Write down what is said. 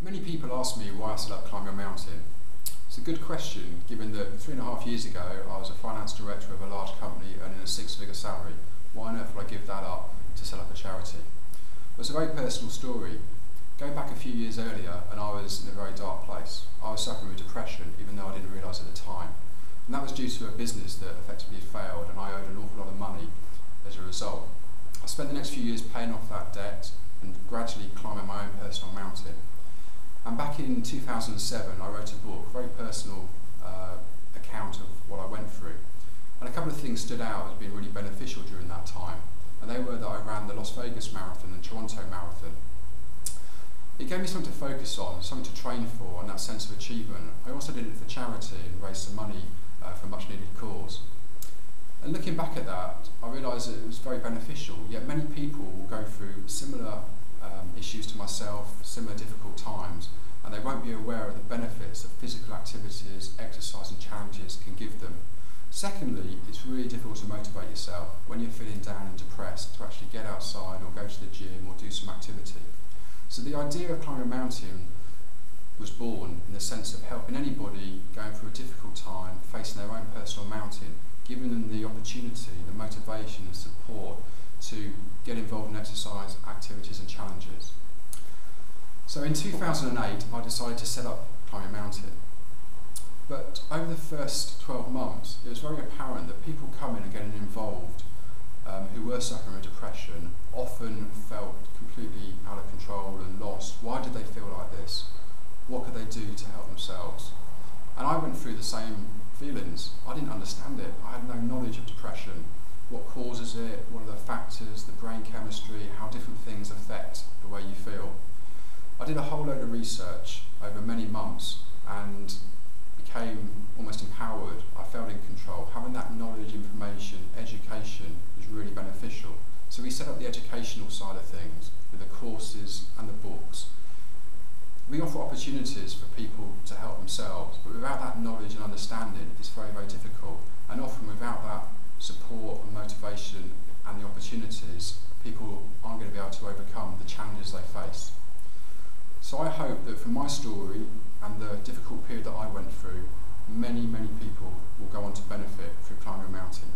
Many people ask me why I set up climbing a mountain. It's a good question, given that 3.5 years ago I was a finance director of a large company earning a six-figure salary. Why on earth would I give that up to set up a charity? Well, it's a very personal story. Going back a few years earlier, and I was in a very dark place. I was suffering with depression, even though I didn't realise at the time. And that was due to a business that effectively failed, and I owed an awful lot of money as a result. I spent the next few years paying off that debt and gradually climbing my own personal mountain. And back in 2007, I wrote a book, a very personal account of what I went through. And a couple of things stood out as being really beneficial during that time. And they were that I ran the Las Vegas Marathon and Toronto Marathon. It gave me something to focus on, something to train for, and that sense of achievement. I also did it for charity and raised some money for a much needed cause. And looking back at that, I realised that it was very beneficial, yet many people will go through similar issues to myself, similar difficult times, and they won't be aware of the benefits that physical activities, exercise and challenges can give them. Secondly, it's really difficult to motivate yourself when you're feeling down and depressed to actually get outside or go to the gym or do some activity. So the idea of climbing a mountain was born in the sense of helping anybody going through a difficult time, facing their own personal mountain, giving them the opportunity, the motivation and support to get involved in exercise, activities and challenges. So in 2008, I decided to set up Climbing a Mountain. But over the first 12 months, it was very apparent that people coming and getting involved who were suffering with depression often felt completely out of control and lost. Why did they feel like this? What could they do to help themselves? And I went through the same feelings. I didn't understand it. I had no knowledge of depression. What causes it? What are the factors, the brain chemistry, how different things affect the way you feel? I did a whole load of research over many months and became almost empowered. I felt in control. Having that knowledge, information, education is really beneficial. So we set up the educational side of things with the courses and the books. We offer opportunities for people to help themselves, but without that knowledge and understanding, it's very, very difficult. And often without that support and motivation and the opportunities, people aren't going to be able to overcome the challenges they face. So I hope that from my story and the difficult period that I went through, many, many people will go on to benefit through climbing a mountain.